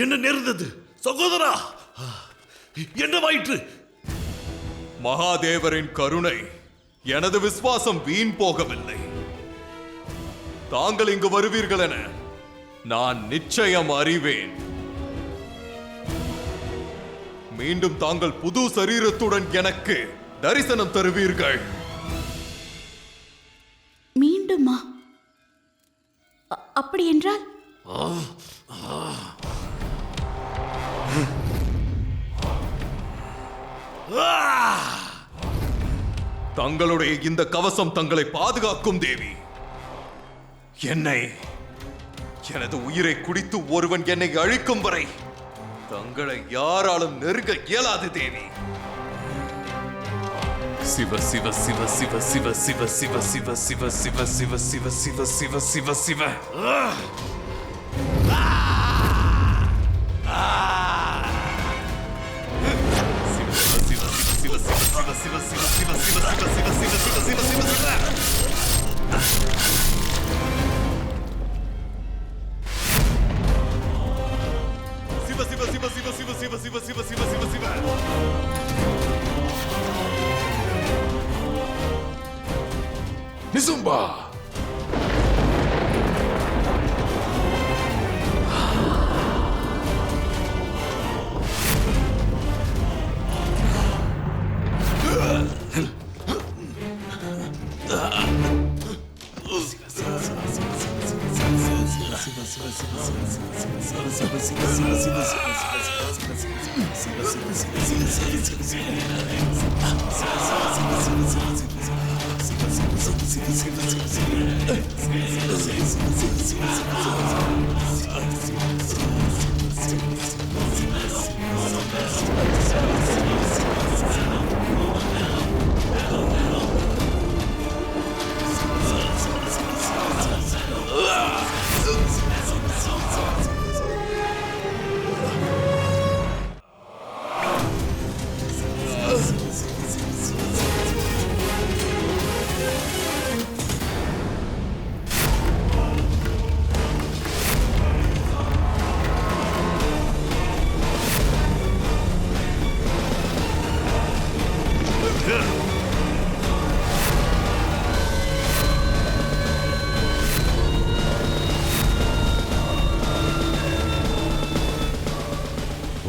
என்ன நேர்ந்தது சகோதரா? என்ன வயிற்று? மகாதேவரின் கருணை, எனது விசுவாசம் வீண் போகவில்லை. தாங்கள் இங்கு வருவீர்கள் என நான் நிச்சயம் அறிவேன். மீண்டும் தாங்கள் புது சரீரத்துடன் எனக்கு தரிசனம் தருவீர்கள். மீண்டுமா? அப்படி என்றால் தங்களுடைய இந்த கவசம் தங்களை பாதுகாக்கும் தேவி. எனது உயிரை குடித்து ஒருவன் என்னை அழிக்கும் வரை தங்களை யாராலும் நெருங்க இயலாது தேவி. சிவ சிவ சிவ சிவ சிவ சிவ சிவ சிவ சிவ சிவ சிவ சிவ சிவ சிவ சிவ சிவ. நிசும்பா,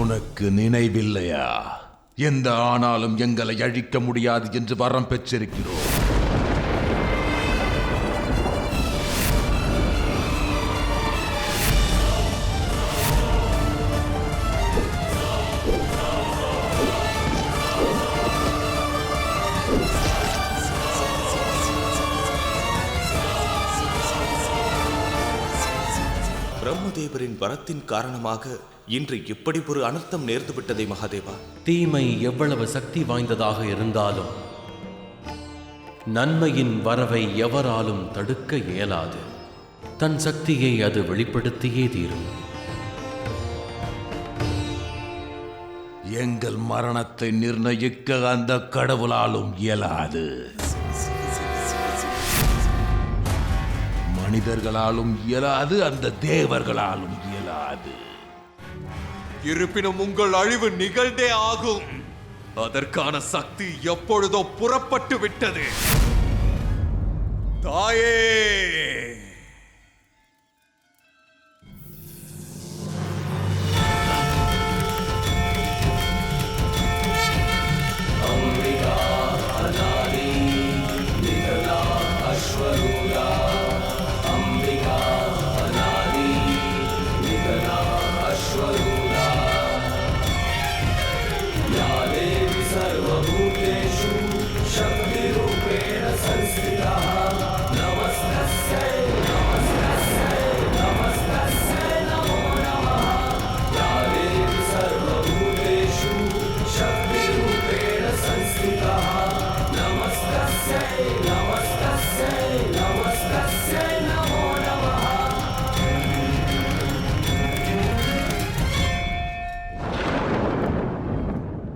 உனக்கு நினைவில்லையா? எந்த ஆனாலும் எங்களை அழிக்க முடியாது என்று வரம் பெற்றிருக்கிறோம். பிரம்மதேவரின் வரத்தின் காரணமாக இன்று இப்படி ஒரு அனர்த்தம் நேர்ந்து விட்டதே மகாதேவா. தீமை எவ்வளவு சக்தி வாய்ந்ததாக இருந்தாலும் நன்மையின் வரவை எவராலும் தடுக்க இயலாது. தன் சக்தியை அது வெளிப்படுத்தியே தீரும். எங்கள் மரணத்தை நிர்ணயிக்க அந்த கடவுளாலும் இயலாது. மனிதர்களாலும் இயலாது, அந்த தேவர்களாலும் இயலாது. இருப்பினும் உங்கள் அழிவு நிகழ்ந்தே ஆகும். அதற்கான சக்தி எப்பொழுதோ புறப்பட்டு விட்டது. தாயே,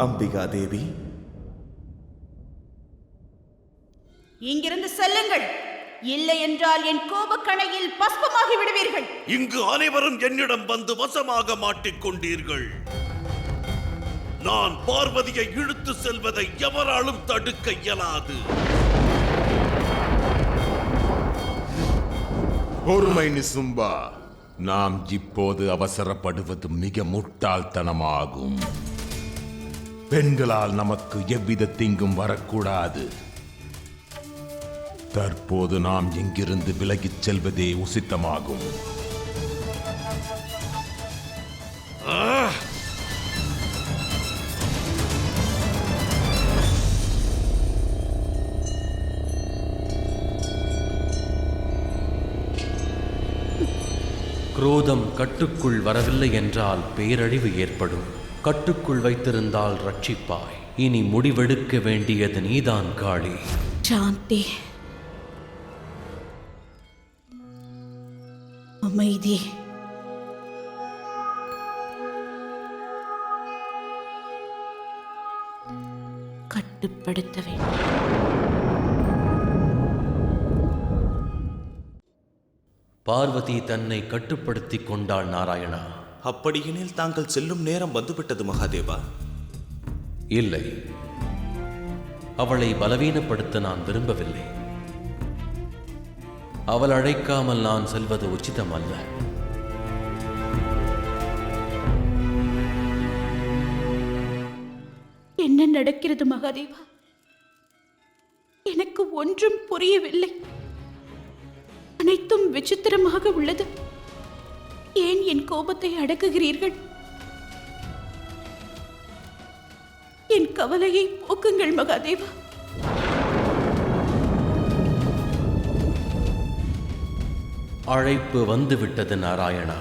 அம்பிகா தேவி, இங்கிருந்து செல்லுங்கள். இல்லை என்றால் என் கோபக்கணையில் பஸ்பமாகி விடுவீர்கள். இங்கு அனைவரும் என்னிடம் வந்து வசமாக மாட்டிக்கொண்டீர்கள். நான் பார்வதியை இழுத்து செல்வதை எவராலும் தடுக்க இயலாது. பொறுமை நிசும்பா. நாம் இப்போது அவசரப்படுவது மிக முட்டாள்தனமாகும். பெண்களால் நமக்கு எவ்வித தீங்கும் வரக்கூடாது. தற்போது நாம் இங்கிருந்து விலகிச் செல்வதே உசித்தமாகும். குரோதம் கட்டுக்குள் வரவில்லை என்றால் பேரழிவு ஏற்படும். கட்டுக்குள் வைத்திருந்தால் ரட்சிப்பாய். இனி முடிவெடுக்க வேண்டியது நீதான் காளி. சாந்தி, அமைதி. கட்டுப்படுத்த வேண்டும். பார்வதி தன்னை கட்டுப்படுத்திக் கொண்டாள். நாராயணா, அப்படியெனில் தாங்கள் செல்லும் நேரம் வந்துவிட்டது மகாதேவா. இல்லை, அவளை பலவீனப்படுத்த நான் விரும்பவில்லை. அவள் அழைக்காமல் நான் செல்வது உச்சிதம் அல்ல. என்ன நடக்கிறது மகாதேவா? எனக்கு ஒன்றும் புரியவில்லை. அனைத்தும் விசித்திரமாக உள்ளது. ஏன் என் கோபத்தை அடக்குகிறீர்கள்? என் கவலையை போக்குங்கள் மகாதேவா. அழைப்பு வந்துவிட்டது நாராயணா.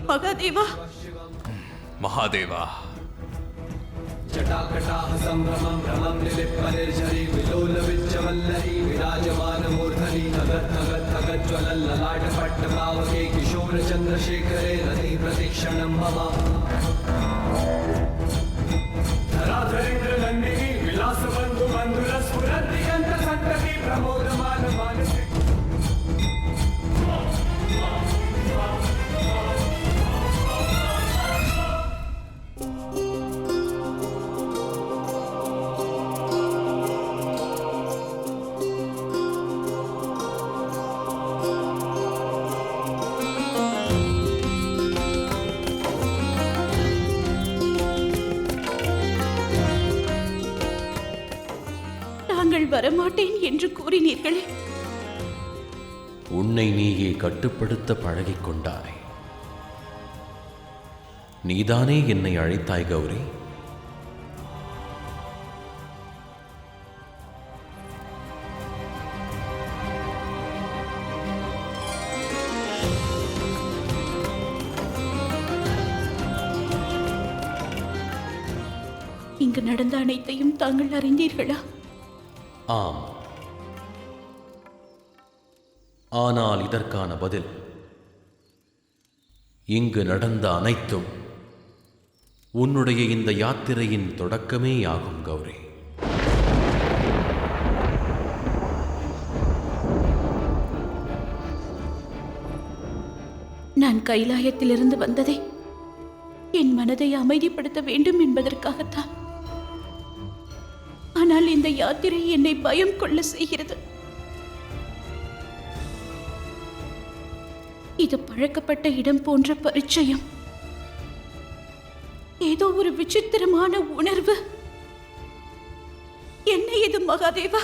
மகாதேவா, மகாதேவா, जटाकटाह संभ्रमं भ्रमं निलिप्पनिर्झरी विलोलविच्चवल्लरी विराजमानमूर्धनि नगत् नगत् नगज्ज्वलल्ललाटपट्टपावके किशोरचन्द्रशेखरे रति प्रतिक्षणं मम धराधरेन्द्रनन्दिनी विलासबन्धु बन्धुरस्फुरद्दिगन्तसन्तति प्रमोदमान मानसे வரமாட்டேன் என்று கூறினீர்களே. உன்னை நீயே கட்டுப்படுத்த பழகிக் கொண்டாய். நீதானே என்னை அழைத்தாய் கௌரி. இங்கு நடந்த அனைத்தையும் தாங்கள் அறிந்தீர்களா? ஆம். ஆனால் இதற்கான பதில் இங்கு நடந்த அனைத்தும் உன்னுடைய இந்த யாத்திரையின் தொடக்கமே ஆகும் கௌரி. நான் கைலாயத்திலிருந்து வந்ததே என் மனதை அமைதிப்படுத்த வேண்டும் என்பதற்காகத்தான். ஆனால் இந்த யாத்திரை என்னை பயம் கொள்ள செய்கிறது. இது பழக்கப்பட்ட இடம் போன்ற பரிச்சயம். ஏதோ ஒரு விசித்திரமான உணர்வு. என்ன இது மகாதேவா?